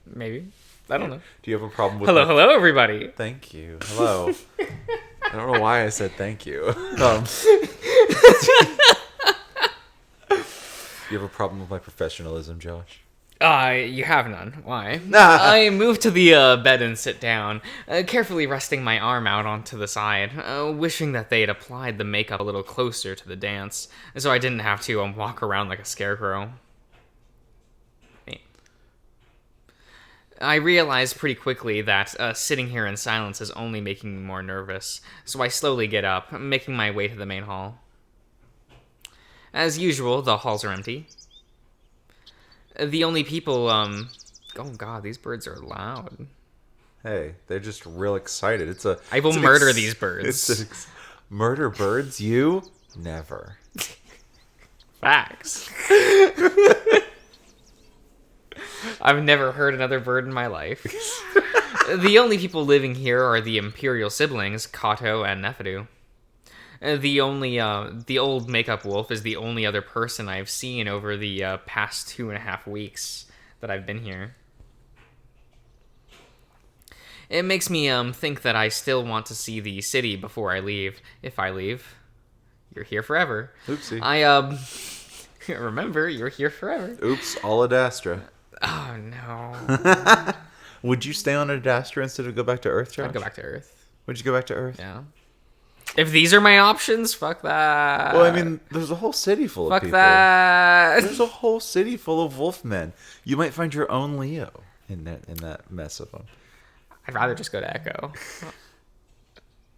Maybe. I don't know. Do you have a problem with Hello, everybody. Thank you. Hello. I don't know why I said thank you. You have a problem with my professionalism, Josh? You have none. Why? Nah. I move to the bed and sit down, carefully resting my arm out onto the side, wishing that they had applied the makeup a little closer to the dance, so I didn't have to walk around like a scarecrow. I realized pretty quickly that sitting here in silence is only making me more nervous, so I slowly get up, making my way to the main hall. As usual, the halls are empty. The only people, oh god, these birds are loud. Hey, they're just real excited. I will murder these birds. Murder birds? You? Never. Facts. I've never heard another bird in my life. The only people living here are the Imperial siblings, Kato and Nefidu. The old makeup wolf is the only other person I've seen over the past 2.5 weeks that I've been here. It makes me think that I still want to see the city before I leave. If I leave, you're here forever. Oopsie. Remember, you're here forever. Oops, all Adastra. Oh no. Would you stay on Adastra instead of go back to Earth, Josh? I'd go back to Earth. Would you go back to Earth? Yeah. If these are my options, fuck that. Well, I mean, there's a whole city full of people. Fuck that. There's a whole city full of wolfmen. You might find your own Leo in that mess of them. I'd rather just go to Echo.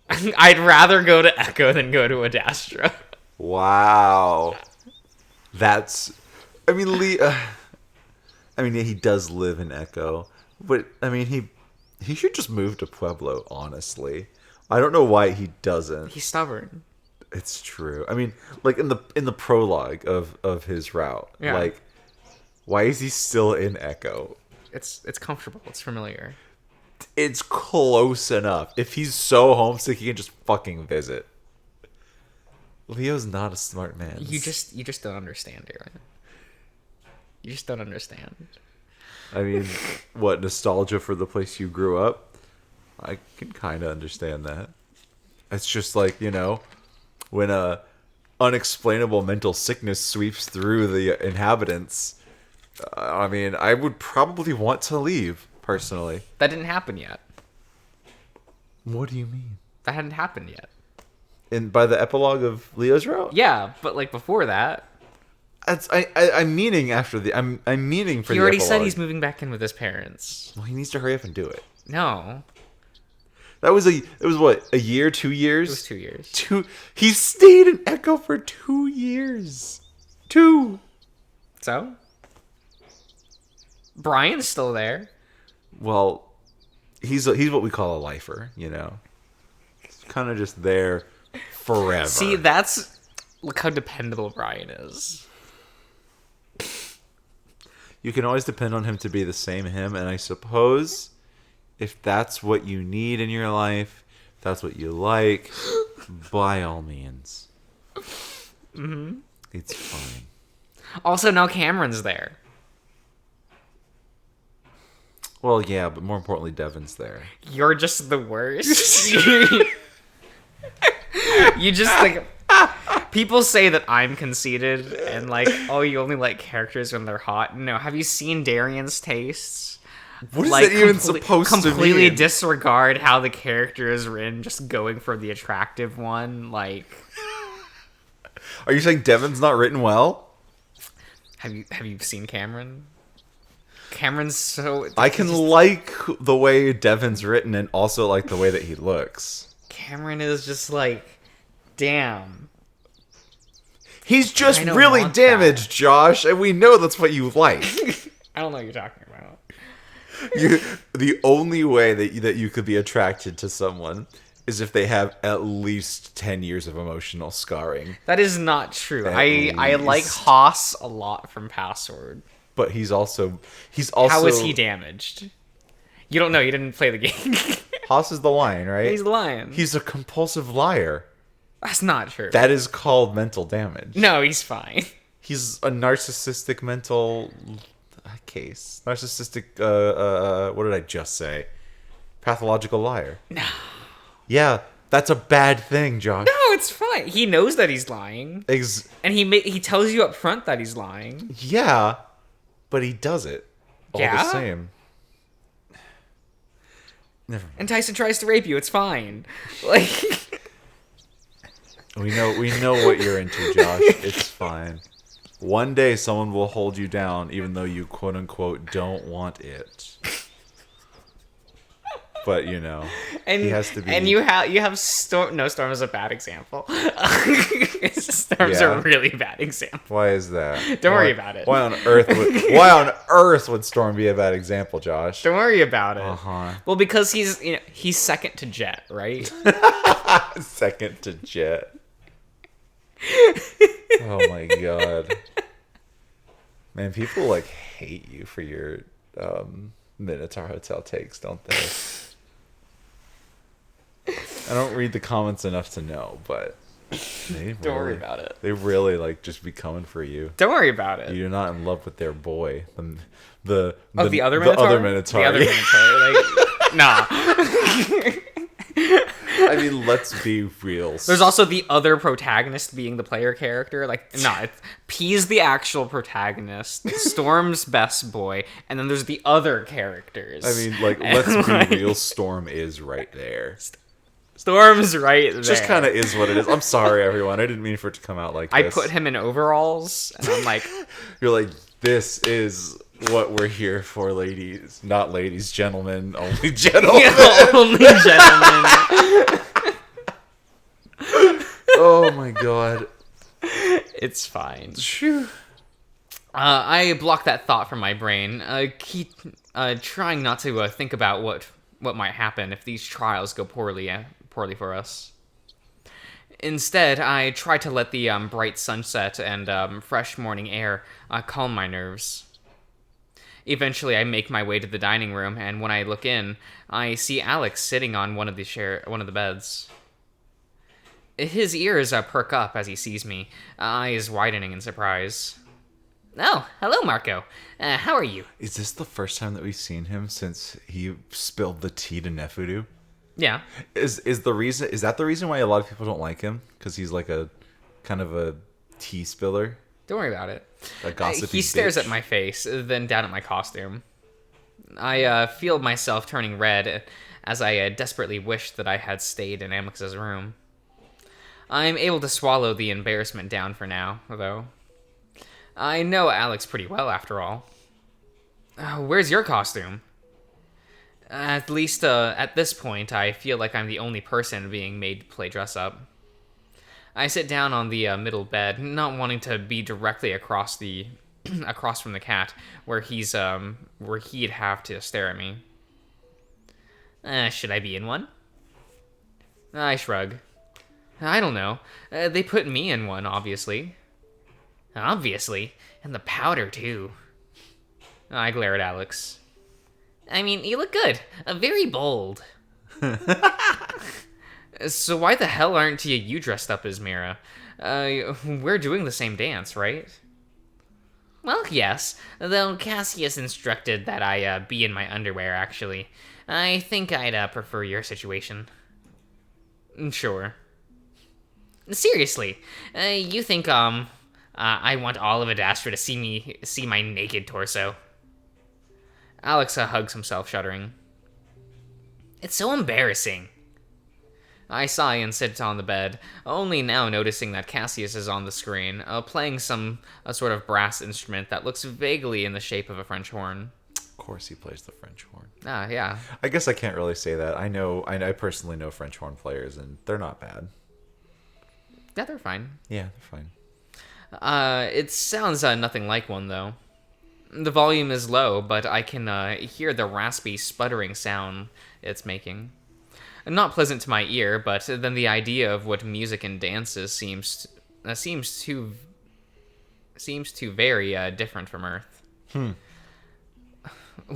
I'd rather go to Echo than go to Adastra. Wow. That's... I mean, he does live in Echo. But, I mean, he should just move to Pueblo, honestly. I don't know why he doesn't. He's stubborn. It's true. I mean, like in the prologue of his route, yeah. Like, why is he still in Echo? It's comfortable. It's familiar. It's close enough. If he's so homesick, he can just fucking visit. Leo's not a smart man. You just don't understand, Aaron. You just don't understand. I mean, what, nostalgia for the place you grew up? I can kind of understand that. It's just like, when a unexplainable mental sickness sweeps through the inhabitants. I mean, I would probably want to leave, personally. That didn't happen yet. What do you mean? That hadn't happened yet. By the epilogue of Leo's route? Yeah, but like before that. I'm meaning after the... I'm meaning for the He already epilogue. said he's moving back in with his parents. Well, he needs to hurry up and do it. No. It was what, a year, 2 years? It was 2 years. He stayed in Echo for 2 years. 2. So? Brian's still there. Well, he's what we call a lifer, He's kind of just there forever. See, look how dependable Brian is. You can always depend on him to be the same him, and I suppose if that's what you need in your life, if that's what you like, by all means. Mm-hmm. It's fine. Also, now Cameron's there. Well, yeah, but more importantly, Devin's there. You're just the worst. You just like... People say that I'm conceited and like, oh, you only like characters when they're hot. No, have you seen Darian's tastes? What is that even supposed to mean? Completely disregard how the character is written, just going for the attractive one. Like, are you saying Devin's not written well? Have you seen Cameron? Cameron's so... I can like the way Devin's written and also like the way that he looks. Cameron is just like, damn. He's just really damaged, Josh, and we know that's what you like. I don't know what you're talking about. The only way that you could be attracted to someone is if they have at least 10 years of emotional scarring. That is not true. I like Haas a lot from Password. But he's also... How is he damaged? You don't know. You didn't play the game. Haas is the lion, right? He's the lion. He's a compulsive liar. That's not true. That is called mental damage. No, he's fine. He's a narcissistic mental... case. Narcissistic, what did I just say? Pathological liar. No. Yeah, that's a bad thing, Josh. No, it's fine. He knows that he's lying. And he tells you up front that he's lying. Yeah, but he does it all Yeah? the same. Never mind. And Tyson tries to rape you. It's fine. Like, We know what you're into, Josh. It's fine. One day someone will hold you down even though you quote unquote don't want it. But he has to be. And you have Storm. No, Storm is a bad example. Storm's a really bad example. Why is that? Don't worry about it. Why on earth would Storm be a bad example, Josh? Don't worry about it. Uh-huh. Well, because he's second to Jet, right? Second to Jet. Oh my god. Man, people hate you for your Minotaur Hotel takes, don't they? I don't read the comments enough to know, but Don't worry about it. They really just be coming for you. Don't worry about it. You're not in love with their boy. The other Minotaur? The other Minotaur. The other Minotaur. Nah. I mean, let's be real. There's also the other protagonist being the player character. P's the actual protagonist, Storm's best boy, and then there's the other characters. I mean, let's be real. Storm is right there. Storm's right there. Just kind of is what it is. I'm sorry, everyone. I didn't mean for it to come out like this. I put him in overalls, and I'm like... You're like, this is what we're here for, ladies. Not ladies, gentlemen. Only gentlemen. Yeah, only gentlemen. Oh my god. It's fine. Phew. I blocked that thought from my brain. Keep trying not to think about what might happen if these trials go poorly for us. Instead, I try to let the bright sunset and fresh morning air calm my nerves. Eventually, I make my way to the dining room, and when I look in, I see Alex sitting on one of the beds. His ears perk up as he sees me, eyes widening in surprise. Oh, hello, Marco. How are you? Is this the first time that we've seen him since he spilled the tea to Nefudu? Yeah. Is that the reason why a lot of people don't like him? Because he's like a kind of a tea spiller? Don't worry about it. A gossipy He stares bitch. at my face, then down at my costume. I feel myself turning red as I desperately wish that I had stayed in Amix's room. I'm able to swallow the embarrassment down for now, though. I know Alex pretty well, after all. Where's your costume? At least, at this point, I feel like I'm the only person being made to play dress-up. I sit down on the middle bed, not wanting to be directly across from the cat, where he'd have to stare at me. Should I be in one? I shrug. I don't know. They put me in one, obviously. Obviously. And the powder, too. I glare at Alex. I mean, you look good. Very bold. So why the hell aren't you dressed up as Mira? We're doing the same dance, right? Well, yes. Though Cassius instructed that I be in my underwear, actually. I think I'd prefer your situation. Sure. Seriously, you think, I want all of Adastra to see my naked torso? Alex hugs himself, shuddering. It's so embarrassing. I sigh and sit on the bed, only now noticing that Cassius is on the screen, playing a sort of brass instrument that looks vaguely in the shape of a French horn. Of course he plays the French horn. Ah, yeah. I guess I can't really say that. I personally know French horn players, and they're not bad. Yeah, they're fine. Yeah, they're fine. It sounds nothing like one, though. The volume is low, but I can hear the raspy, sputtering sound it's making. Not pleasant to my ear, but then the idea of what music and dances seems too very different from Earth.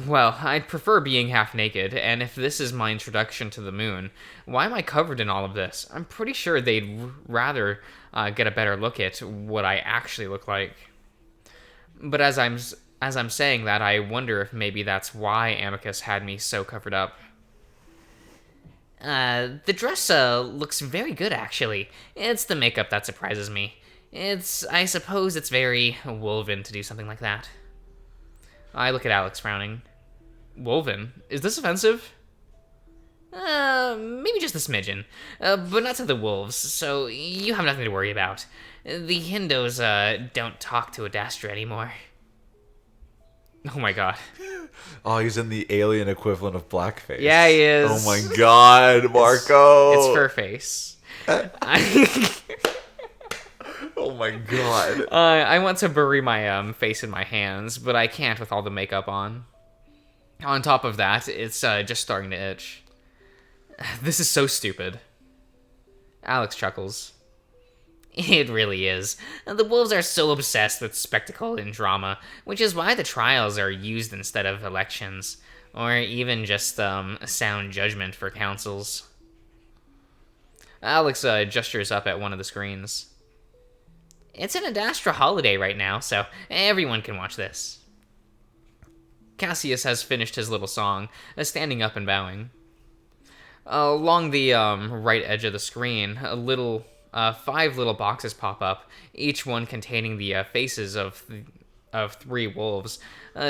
Well, I'd prefer being half naked, and if this is my introduction to the moon, why am I covered in all of this? I'm pretty sure they'd rather get a better look at what I actually look like. But as As I'm saying that, I wonder if maybe that's why Amicus had me so covered up. The dress looks very good, actually. It's the makeup that surprises me. I suppose it's very woven to do something like that. I look at Alex frowning. Woven? Is this offensive? Maybe just a smidgen. But not to the wolves, so you have nothing to worry about. The Hindos, don't talk to Adastra anymore. Oh my god. Oh, he's in the alien equivalent of blackface. Yeah, he is. Oh my god, Marco. It's fur face. Oh my god. I want to bury my face in my hands, but I can't with all the makeup on. On top of that, it's just starting to itch. This is so stupid. Alex chuckles. It really is. The wolves are so obsessed with spectacle and drama, which is why the trials are used instead of elections, or even just sound judgment for councils. Alex gestures up at one of the screens. It's an Adastra holiday right now, so everyone can watch this. Cassius has finished his little song, standing up and bowing. Along the right edge of the screen, 5 little boxes pop up, each one containing the faces of 3 wolves,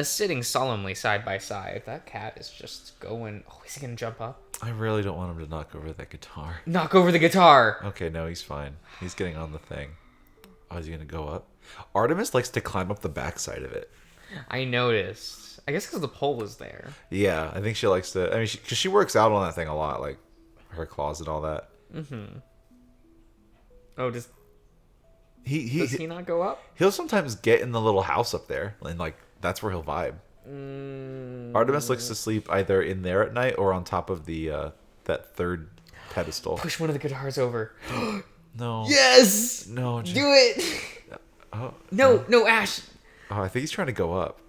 sitting solemnly side by side. That cat is just going... Oh, is he going to jump up? I really don't want him to knock over that guitar. Knock over the guitar! Okay, no, he's fine. He's getting on the thing. Oh, is he going to go up? Artemis likes to climb up the backside of it. I noticed. I guess because the pole was there. Yeah, I think she likes to... I mean, because she works out on that thing a lot, like her claws and all that. Mm-hmm. Oh, does he not go up? He'll sometimes get in the little house up there, and like that's where he'll vibe. Artemis likes to sleep either in there at night or on top of the that 3rd pedestal. Push one of the guitars over. No. Yes! No. Do it! Oh, no, Ash! Oh, I think he's trying to go up.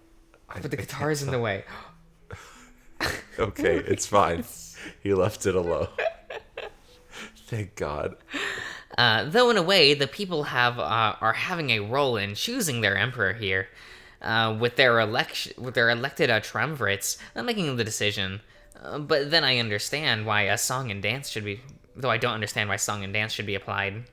But the guitar's in the way. Okay, it's fine. He left it alone. Thank God. Though in a way, the people are having a role in choosing their emperor here, with their elected triumvirates making the decision. But then I understand why a song and dance should be. Though I don't understand why song and dance should be applied.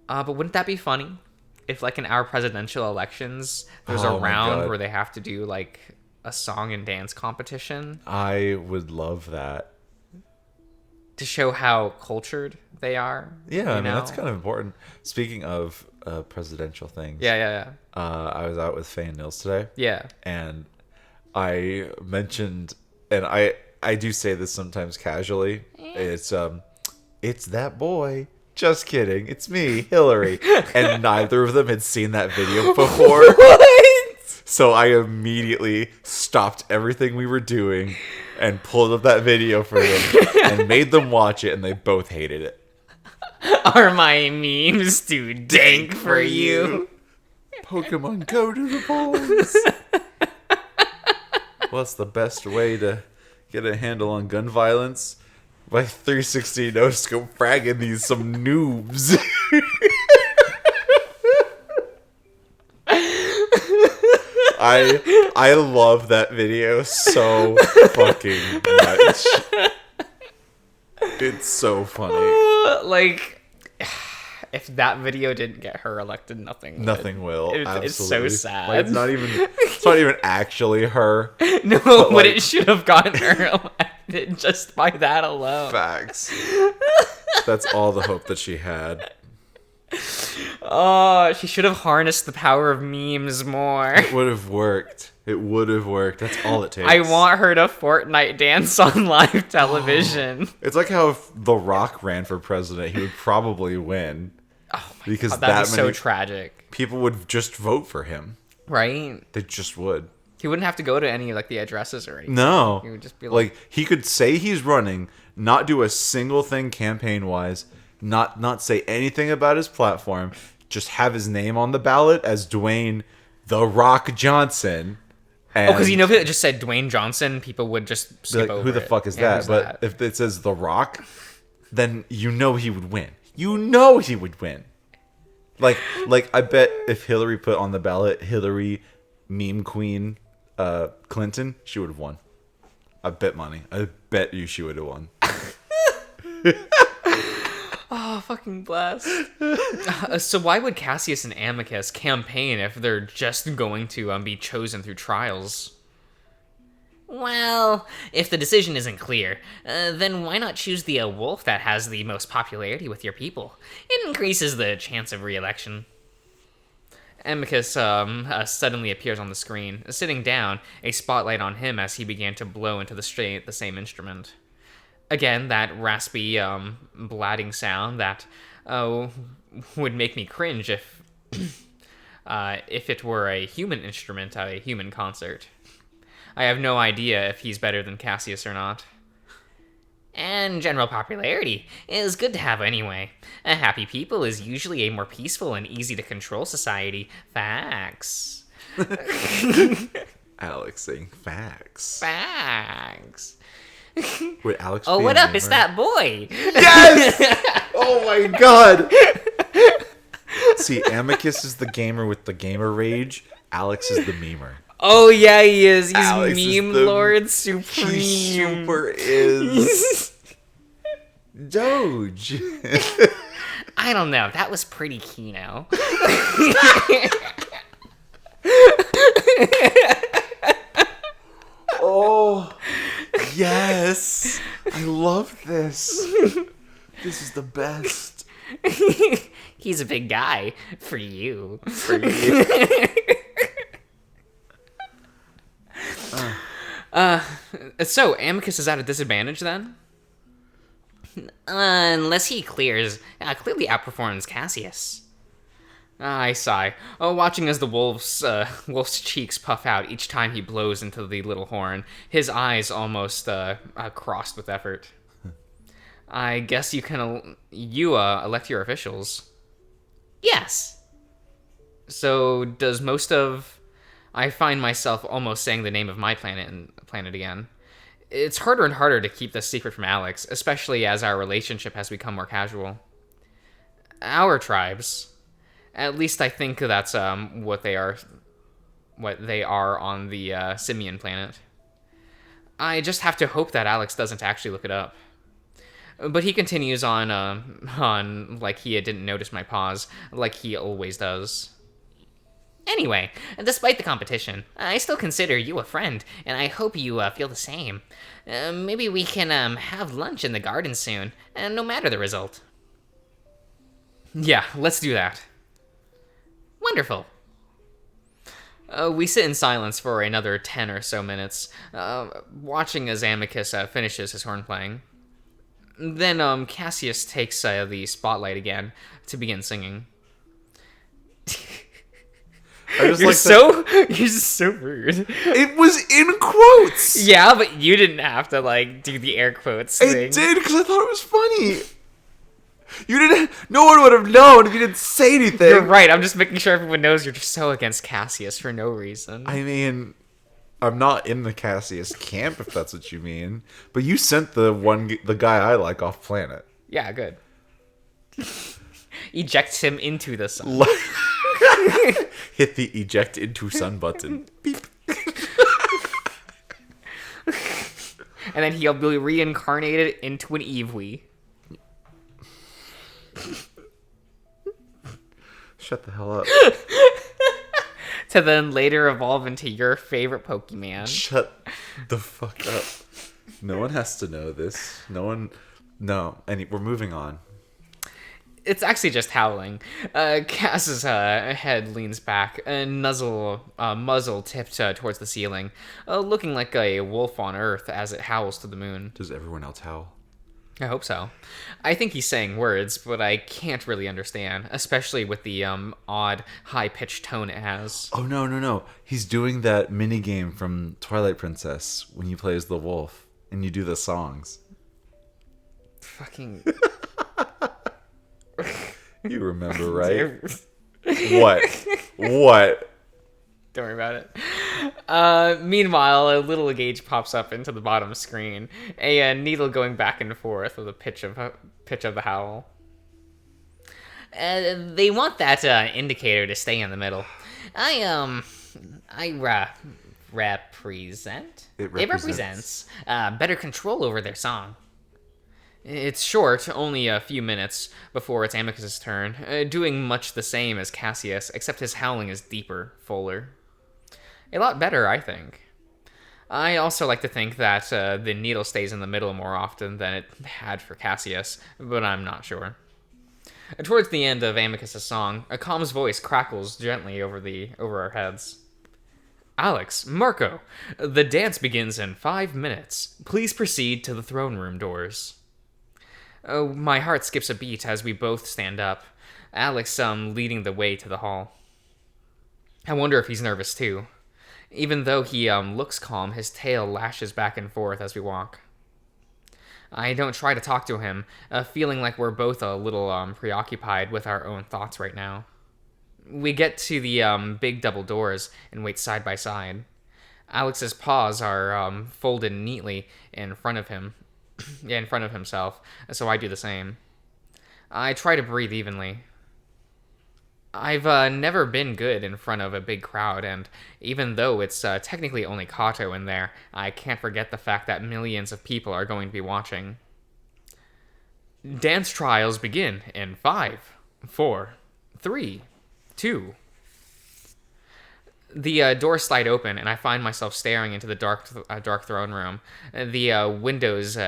But wouldn't that be funny? If, like, in our presidential elections, there's a round where they have to do, like, a song and dance competition. I would love that. To show how cultured they are. Yeah, I mean, that's kind of important. Speaking of presidential things. Yeah. I was out with Faye and Nils today. Yeah. And I mentioned, and I do say this sometimes casually, it's that boy. Just kidding. It's me, Hillary. And neither of them had seen that video before. What? So I immediately stopped everything we were doing and pulled up that video for them and made them watch it, and they both hated it. Are my memes too dank for you? Pokemon Go to the polls. What's the best way to get a handle on gun violence? By 360 no scope fragging some noobs. I love that video so fucking much. It's so funny. Like, if that video didn't get her elected, nothing will. It's so sad. Like, it's not even actually her. No, but like, it should have gotten her elected just by that alone. Facts. That's all the hope that she had. Oh, she should have harnessed the power of memes more. It would have worked. That's all it takes. I want her to Fortnite dance on live television. It's like how if The Rock ran for president, he would probably win. Oh my because god, that'd be so tragic. People would just vote for him. Right? They just would. He wouldn't have to go to any like the addresses or anything. No. He would just be like he could say he's running, not do a single thing campaign-wise, not say anything about his platform, just have his name on the ballot as Dwayne The Rock Johnson. And because if it just said Dwayne Johnson, people would just skip over who the fuck is that? But if it says The Rock, then you know he would win. Like I bet if Hillary put on the ballot Hillary meme queen Clinton, she would have won. I bet money. I bet you she would have won. Oh, fucking blast. So why would Cassius and Amicus campaign if they're just going to be chosen through trials? Well, if the decision isn't clear, then why not choose the wolf that has the most popularity with your people? It increases the chance of re-election. Amicus suddenly appears on the screen, sitting down, a spotlight on him as he began to blow into the same instrument. Again, that raspy, blatting sound that would make me cringe if it were a human instrument at a human concert. I have no idea if he's better than Cassius or not. And general popularity is good to have anyway. A happy people is usually a more peaceful and easy to control society. Facts. Alex saying facts. Facts. Would Alex Oh, be what a up? gamer? It's that boy. Yes! Oh my god! See, Amicus is the gamer with the gamer rage. Alex is the memer. Oh, yeah, he is. He's Alex is meme the- lord supreme. He super is. Doge. I don't know. That was pretty Kino. Oh, yes. I love this. This is the best. He's a big guy for you. For you. So, Amicus is at a disadvantage then? Unless he clearly outperforms Cassius. I sigh, watching as the wolf's cheeks puff out each time he blows into the little horn, his eyes almost crossed with effort. I guess you can elect your officials. Yes. So does most of... I find myself almost saying the name of my planet again. It's harder and harder to keep this secret from Alex, especially as our relationship has become more casual. Our tribes... At least I think that's what they are on the Simian planet. I just have to hope that Alex doesn't actually look it up. But he continues on like he didn't notice my pause, like he always does. Anyway, despite the competition, I still consider you a friend, and I hope you feel the same. Maybe we can have lunch in the garden soon, no matter the result. Yeah, let's do that. Wonderful. We sit in silence for another 10 or so minutes, watching as Amicus finishes his horn playing. Then Cassius takes the spotlight again to begin singing. You're so rude. It was in quotes. Yeah, but you didn't have to do the air quotes thing. I did because I thought it was funny. You didn't. No one would have known if you didn't say anything. You're right. I'm just making sure everyone knows you're just so against Cassius for no reason. I mean, I'm not in the Cassius camp, if that's what you mean. But you sent the guy I like off planet. Yeah, good. Eject him into the sun. Hit the eject into sun button. Beep. And then he'll be reincarnated into an Eevee. Shut the hell up. To then later evolve into your favorite Pokemon. Shut the fuck up. No one has to know this. No. We're moving on. It's actually just howling. Cass's head leans back, and muzzle tipped towards the ceiling, looking like a wolf on Earth as it howls to the moon. Does everyone else howl? I hope so. I think he's saying words, but I can't really understand, especially with the odd, high-pitched tone it has. Oh, no. He's doing that mini game from Twilight Princess when you play as the wolf and you do the songs. Fucking... You remember, right? What? Don't worry about it. Meanwhile, a little gauge pops up into the bottom screen, a needle going back and forth with a pitch of the howl. They want that indicator to stay in the middle. I represent. It It represents. represents better control over their song. It's short, only a few minutes before it's Amicus's turn, doing much the same as Cassius, except his howling is deeper, fuller. A lot better, I think. I also like to think that the needle stays in the middle more often than it had for Cassius, but I'm not sure. Towards the end of Amicus's song, a calm's voice crackles gently over our heads. Alex, Marco, the dance begins in 5 minutes. Please proceed to the throne room doors. Oh, my heart skips a beat as we both stand up, Alex leading the way to the hall. I wonder if he's nervous too. Even though he looks calm, his tail lashes back and forth as we walk. I don't try to talk to him, feeling like we're both a little preoccupied with our own thoughts right now. We get to the big double doors and wait side by side. Alex's paws are folded neatly in front of him, in front of himself, so I do the same. I try to breathe evenly. I've never been good in front of a big crowd, and even though it's technically only Kato in there, I can't forget the fact that millions of people are going to be watching. Dance trials begin in 5, 4, 3, 2. The doors slide open, and I find myself staring into the dark throne room. The windows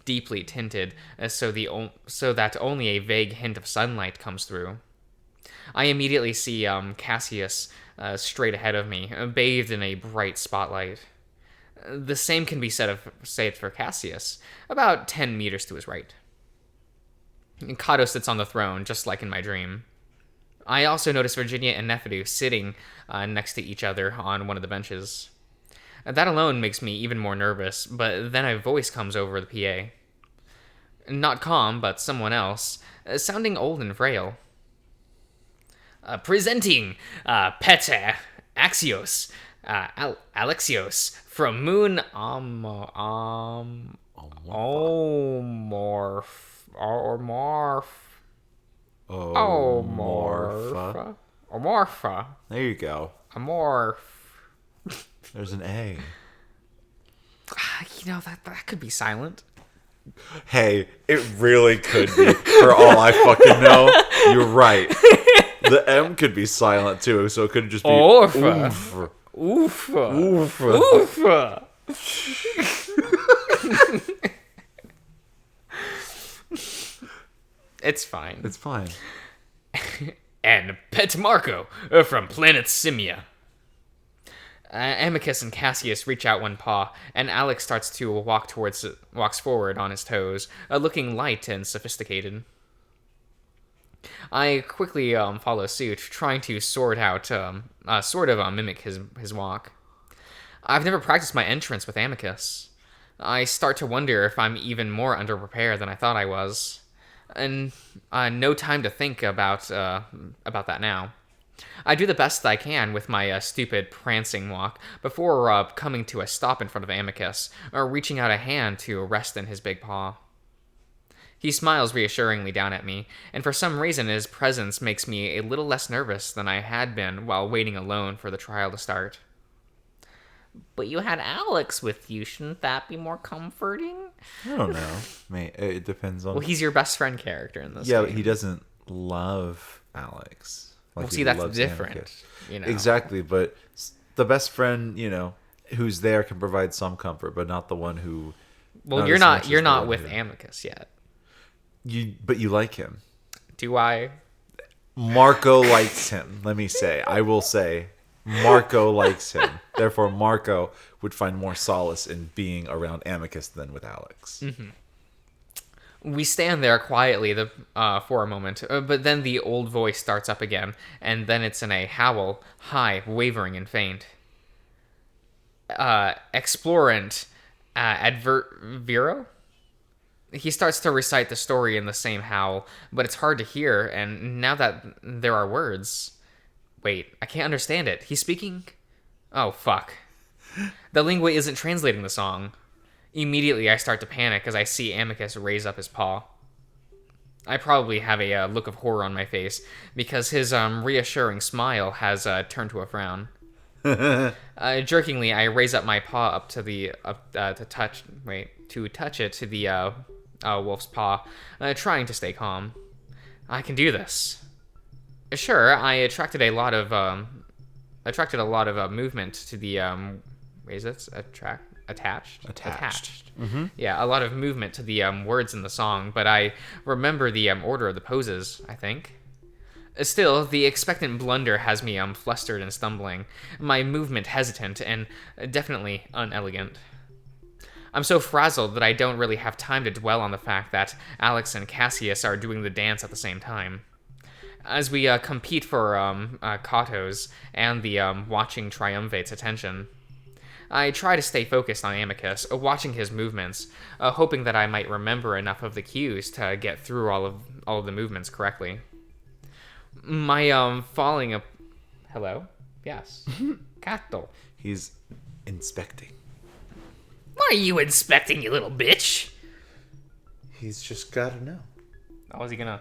deeply tinted, so that only a vague hint of sunlight comes through. I immediately see Cassius straight ahead of me, bathed in a bright spotlight. The same can be said for Cassius, about 10 meters to his right. Kato sits on the throne, just like in my dream. I also notice Virginia and Nephidu sitting next to each other on one of the benches. That alone makes me even more nervous, but then a voice comes over the PA. Not calm, but someone else, sounding old and frail. Presenting Peter Axios, Alexios from Moon Omorpha. There you go. Amorph. There's an A. That could be silent. Hey, it really could be. For all I fucking know, you're right. The M could be silent too, so it could just be Orpha. Oofa. Oofa. Oofa. It's fine. It's fine. And Pet Marco from planet Simia. Amicus and Cassius reach out one paw, and Alex starts to walks forward on his toes, looking light and sophisticated. I quickly follow suit, trying to sort of mimic his walk. I've never practiced my entrance with Amicus. I start to wonder if I'm even more underprepared than I thought I was, and no time to think about that now. I do the best I can with my stupid prancing walk before coming to a stop in front of Amicus, or reaching out a hand to rest in his big paw. He smiles reassuringly down at me, and for some reason his presence makes me a little less nervous than I had been while waiting alone for the trial to start. But you had Alex with you. Shouldn't that be more comforting? I don't know. It depends on... Well, he's your best friend character in this game. game. But he doesn't love Alex. Well, see, that's different. Exactly, but the best friend, who's there can provide some comfort, but not the one who... Well, you're not with Amicus yet. But you like him. Do I? Marco likes him. Let me say. I will say Marco likes him. Therefore, Marco would find more solace in being around Amicus than with Alex. Mm-hmm. We stand there quietly for a moment, but then the old voice starts up again, and then it's in a howl, high, wavering, and faint. Explorant Adverviro? He starts to recite the story in the same howl, but it's hard to hear, and now that there are words... Wait, I can't understand it. He's speaking? Oh, fuck. The lingua isn't translating the song. Immediately, I start to panic as I see Amicus raise up his paw. I probably have a look of horror on my face, because his reassuring smile has turned to a frown. Jerkingly, I raise up my paw up to the to touch it to the wolf's paw, trying to stay calm. I can do this. Sure, I attracted a lot of movement to the attached. Mm-hmm. Yeah, a lot of movement to the words in the song, but I remember the order of the poses, I think. Still, the expectant blunder has me flustered and stumbling, my movement hesitant and definitely unelegant. I'm so frazzled that I don't really have time to dwell on the fact that Alex and Cassius are doing the dance at the same time. As we compete for Kato's and the watching triumvirate's attention, I try to stay focused on Amicus, watching his movements, hoping that I might remember enough of the cues to get through all of the movements correctly. My falling up. Hello? Yes. Cato. He's inspecting. What are you inspecting, you little bitch? He's just gotta know. Oh, is he gonna...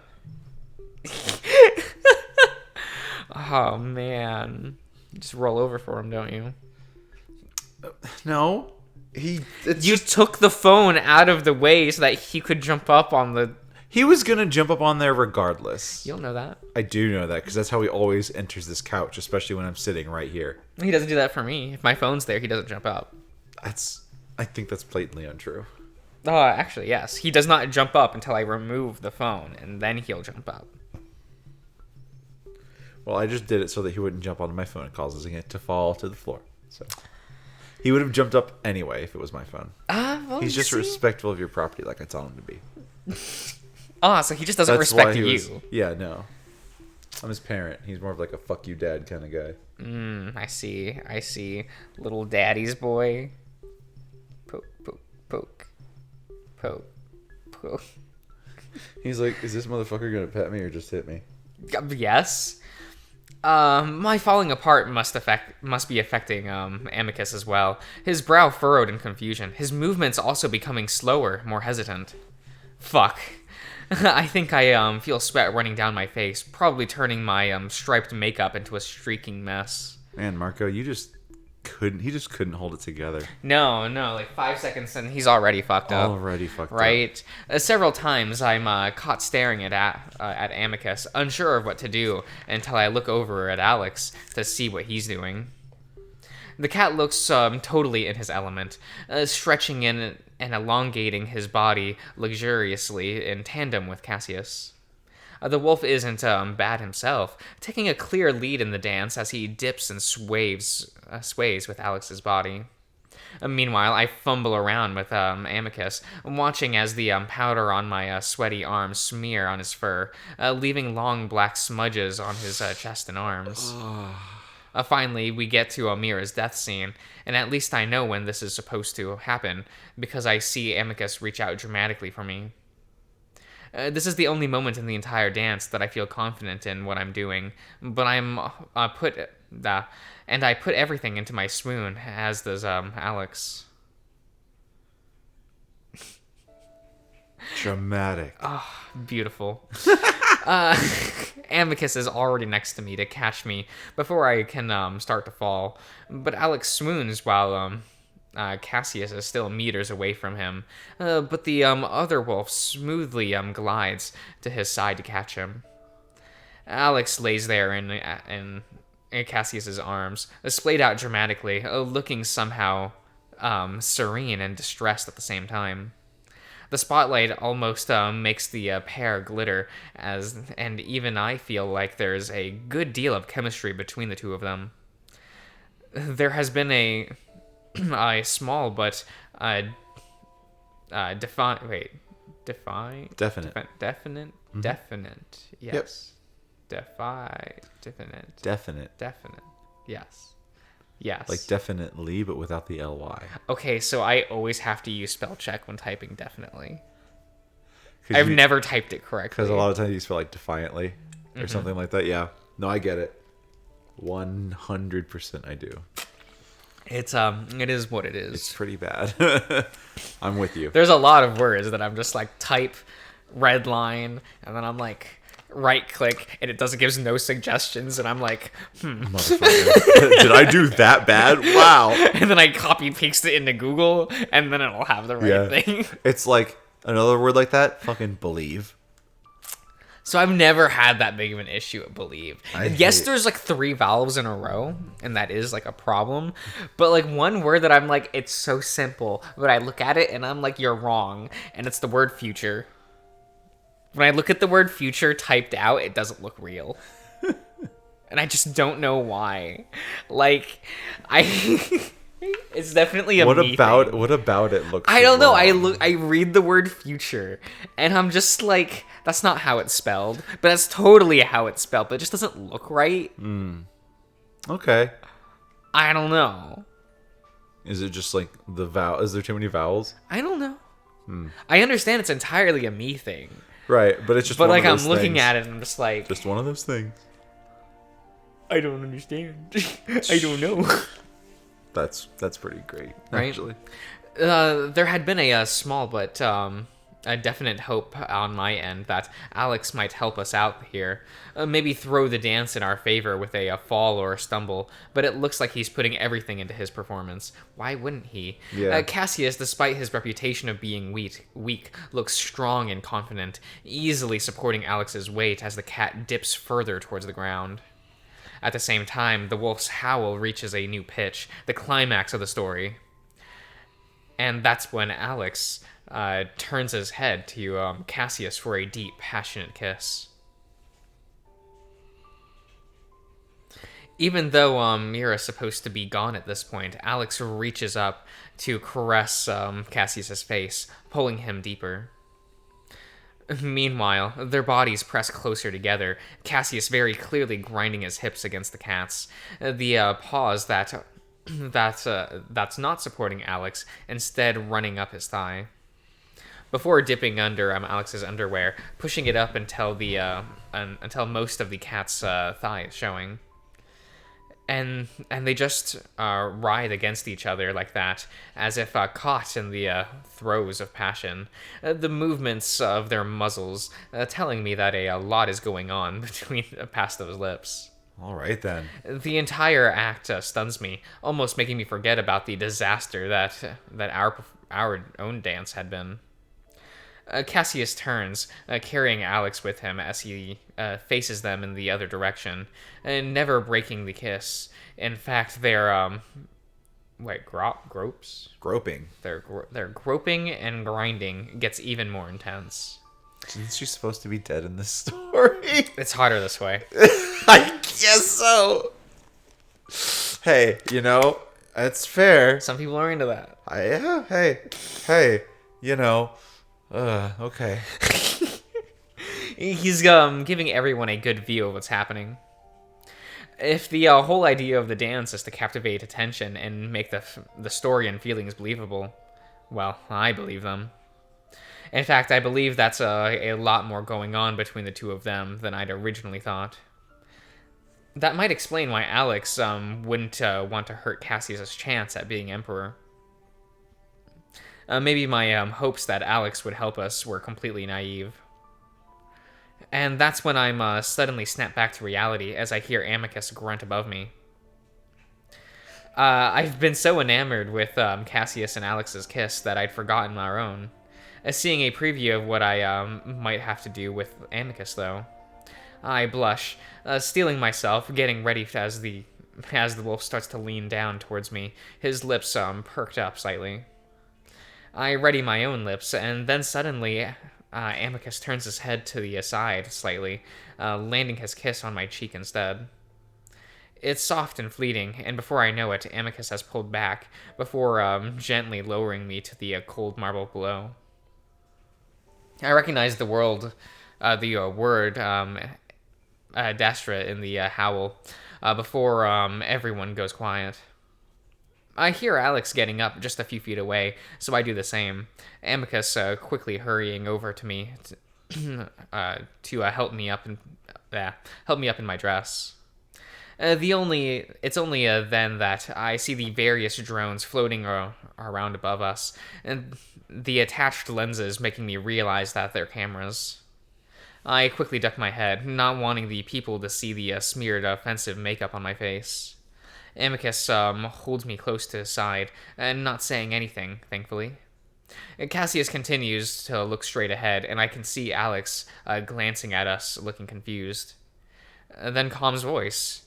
Oh, man. You just roll over for him, don't you? No. You took the phone out of the way so that he could jump up on the... He was gonna jump up on there regardless. You don't know that. I do know that, because that's how he always enters this couch, especially when I'm sitting right here. He doesn't do that for me. If my phone's there, he doesn't jump up. I think that's blatantly untrue. Oh, actually, yes. He does not jump up until I remove the phone, and then he'll jump up. Well, I just did it so that he wouldn't jump onto my phone, causing it to fall to the floor. So he would have jumped up anyway if it was my phone. Well, He's just respectful of your property, like I told him to be. So he just doesn't respect you. Yeah, no. I'm his parent. He's more of like a fuck you dad kind of guy. I see. Little daddy's boy. Poke, poke, poke. Poke, poke. He's like, is this motherfucker gonna pet me or just hit me? Yes. My falling apart must be affecting Amicus as well. His brow furrowed in confusion. His movements also becoming slower, more hesitant. Fuck. I think I feel sweat running down my face, probably turning my striped makeup into a streaking mess. Man, Marco, he just couldn't hold it together. No, like 5 seconds and he's already fucked up. Already fucked up. Right? Several times I'm caught staring at Amicus, unsure of what to do, until I look over at Alex to see what he's doing. The cat looks totally in his element, stretching in and elongating his body luxuriously in tandem with Cassius. The wolf isn't bad himself, taking a clear lead in the dance as he dips and sways with Alex's body. Meanwhile, I fumble around with Amicus, watching as the powder on my sweaty arms smear on his fur, leaving long black smudges on his chest and arms. Finally, we get to Amira's death scene, and at least I know when this is supposed to happen, because I see Amicus reach out dramatically for me. This is the only moment in the entire dance that I feel confident in what I'm doing, but I put everything into my swoon, as does Alex. Dramatic. Oh, beautiful. Amicus is already next to me to catch me before I can start to fall, but Alex swoons while Cassius is still meters away from him, but the other wolf smoothly glides to his side to catch him. Alex lays there in Cassius's arms, splayed out dramatically, looking somehow serene and distressed at the same time. The spotlight almost makes the pair glitter, and even I feel like there's a good deal of chemistry between the two of them. There has been a small but definite. Yes. Yep. Definite. Yes. Like definitely, but without the ly. Okay, so I always have to use spell check when typing definitely. I've never typed it correctly. Because a lot of times you spell like defiantly or something like that. Yeah. No, I get it. 100% I do. It is what it is. It's pretty bad. I'm with you. There's a lot of words that I'm just like type red line, and then I'm like right click, and it gives no suggestions, and I'm like, Motherfucker. Did I do that bad? Wow. and then I copy paste it into Google, and then it'll have the right thing. It's like another word like that. Fucking believe. So I've never had that big of an issue at believe. There's like 3 vowels in a row, and that is like a problem. But like one word that I'm like, it's so simple, but I look at it and I'm like, you're wrong, and it's the word future. When I look at the word future typed out, it doesn't look real. And I just don't know why. Like, it's definitely a What me about thing. what about it looks I don't know. wrong? I read the word future, and I'm just like, that's not how it's spelled. But that's totally how it's spelled. But it just doesn't look right. Okay. I don't know. Is it just like the vowel? Is there too many vowels? I don't know. I understand it's entirely a me thing. Right, but it's just. But one like of those I'm looking things. at it and I'm just like, Just one of those things. I don't understand. I don't know. That's pretty great, Right? actually. There had been a small but a definite hope on my end that Alex might help us out here. Maybe throw the dance in our favor with a fall or a stumble, but it looks like he's putting everything into his performance. Why wouldn't he? Yeah. Cassius, despite his reputation of being weak, looks strong and confident, easily supporting Alex's weight as the cat dips further towards the ground. At the same time, the wolf's howl reaches a new pitch, the climax of the story. And that's when Alex turns his head to Cassius for a deep, passionate kiss. Even though Mira's supposed to be gone at this point, Alex reaches up to caress Cassius's face, pulling him deeper. Meanwhile, their bodies press closer together, Cassius very clearly grinding his hips against the cat's. The paws that's not supporting Alex, instead running up his thigh. Before dipping under Alex's underwear, pushing it up until most of the cat's thigh is showing. And they just writhe against each other like that, as if caught in the throes of passion. The movements of their muzzles telling me that a lot is going on between past those lips. All right then. The entire act stuns me, almost making me forget about the disaster that our own dance had been. Cassius turns, carrying Alex with him as he faces them in the other direction, never breaking the kiss. In fact, they're gropes? Groping. They're groping, and grinding gets even more intense. Isn't she supposed to be dead in this story? It's hotter this way. I guess so. Hey, that's fair. Some people are into that. Hey, okay. He's giving everyone a good view of what's happening. If the whole idea of the dance is to captivate attention and make the story and feelings believable, well, I believe them. In fact, I believe that's a lot more going on between the two of them than I'd originally thought. That might explain why Alex wouldn't want to hurt Cassius's chance at being emperor. Maybe my hopes that Alex would help us were completely naive. And that's when I'm suddenly snapped back to reality as I hear Amicus grunt above me. I've been so enamored with Cassius and Alex's kiss that I'd forgotten our own. Seeing a preview of what I might have to do with Amicus, though. I blush, steeling myself, getting ready as the wolf starts to lean down towards me, his lips perked up slightly. I ready my own lips, and then suddenly Amicus turns his head to the side slightly, landing his kiss on my cheek instead. It's soft and fleeting, and before I know it, Amicus has pulled back, before gently lowering me to the cold marble below. I recognize the word Adastra in the howl, before everyone goes quiet. I hear Alex getting up just a few feet away, so I do the same. Amicus quickly hurrying over to me to help me up in my dress. It's only then that I see the various drones floating around above us, and the attached lenses making me realize that they're cameras. I quickly duck my head, not wanting the people to see the smeared offensive makeup on my face. Amicus holds me close to his side, and not saying anything, thankfully. Cassius continues to look straight ahead, and I can see Alex glancing at us, looking confused. Then Calm's voice.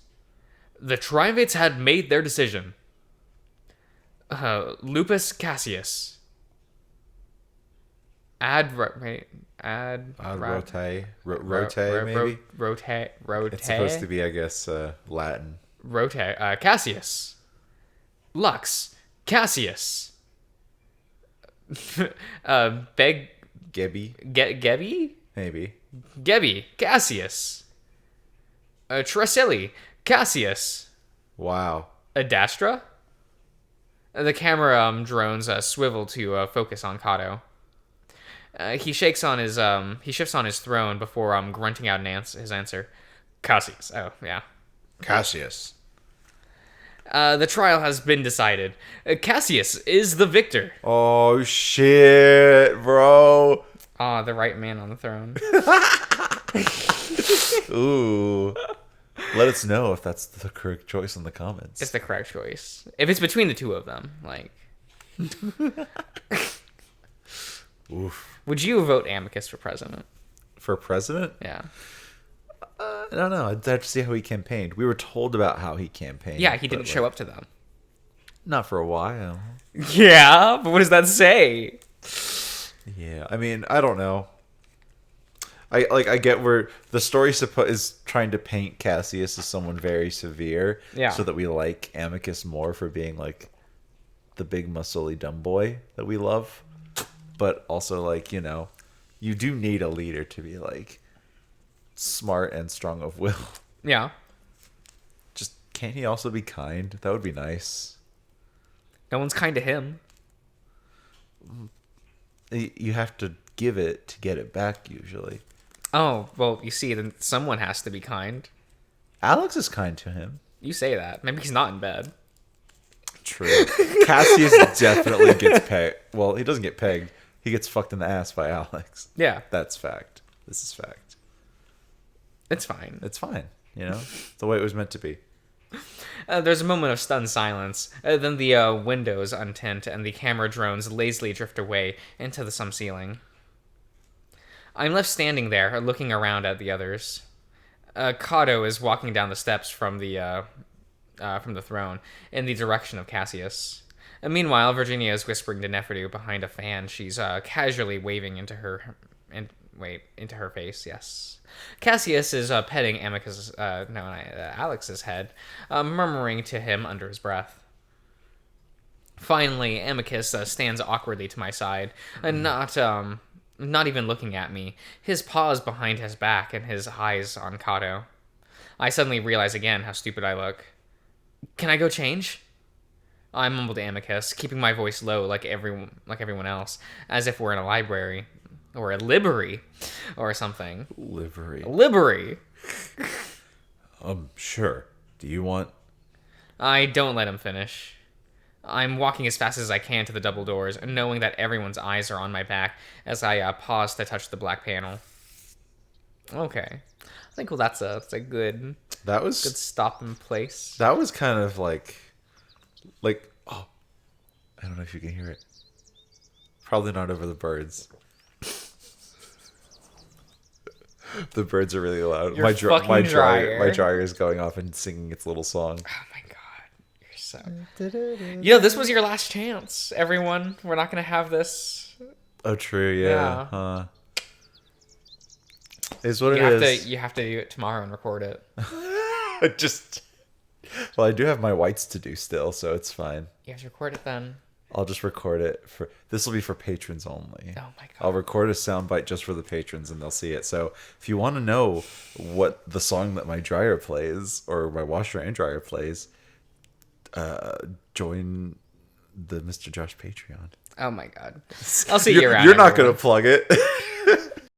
The Trimates had made their decision. Lupus Cassius. Ad rote, maybe. Rote. It's supposed to be, I guess, Latin. Rote. Cassius. Lux. Cassius. Gebby, Gebby? maybe. Gebby. Cassius. Tresselli. Cassius. Wow. Adastra? The camera drones swivel to focus on Kato. He shifts on his throne before grunting out his answer. Cassius. Oh, yeah. Cassius. The trial has been decided. Cassius is the victor. Oh, shit, bro. Ah, the right man on the throne. Ooh. Let us know if that's the correct choice in the comments. It's the correct choice. If it's between the two of them, like... Oof. Would you vote Amicus for president? For president? Yeah. I don't know. I'd have to see how he campaigned. We were told about how he campaigned. Yeah, he didn't show up to them. Not for a while. Yeah, but what does that say? Yeah, I mean, I don't know. I get where the story is trying to paint Cassius as someone very severe, yeah, so that we like Amicus more for being like the big muscly dumb boy that we love. But also, like, you know, you do need a leader to be like smart and strong of will. Yeah. Just can't he also be kind? That would be nice. No one's kind to him. You have to give it to get it back usually. Oh, well, you see, then someone has to be kind. Alex is kind to him. You say that. Maybe he's not in bed. True. Cassius definitely gets pegged. Well, he doesn't get pegged. He gets fucked in the ass by Alex. Yeah. That's fact. This is fact. It's fine. It's fine. You know? The way it was meant to be. There's a moment of stunned silence. Then the windows untint and the camera drones lazily drift away into the some ceiling. I'm left standing there, looking around at the others. Kato is walking down the steps from the throne in the direction of Cassius. Meanwhile, Virginia is whispering to Nefertu behind a fan. She's casually waving into her face. Yes, Cassius is petting Alex's head, murmuring to him under his breath. Finally, Amicus stands awkwardly to my side, and not even looking at me, his paws behind his back and his eyes on Kato. I suddenly realize again how stupid I look. Can I go change? I mumbled to Amicus, keeping my voice low like everyone else, as if we're in a library. Or a library. Or something. Library. Sure. Do you want... I don't let him finish. I'm walking as fast as I can to the double doors, knowing that everyone's eyes are on my back as I pause to touch the black panel. Okay. I think, well, that's a good... That was... Good stopping place. That was kind of like, oh, I don't know if you can hear it. Probably not over the birds. The birds are really loud. My dryer is going off and singing its little song. Oh my god, you're so. You know, this was your last chance, everyone. We're not gonna have this. Oh, true. Yeah. Is what it is. You have to do it tomorrow and record it. Well, I do have my whites to do still, so it's fine. You have to record it then. I'll just record it this will be for patrons only. Oh my god. I'll record a soundbite just for the patrons and they'll see it. So if you want to know what the song that my dryer plays or my washer and dryer plays, join the Mr. Josh Patreon. Oh my god. I'll see you around. You're not going to plug it.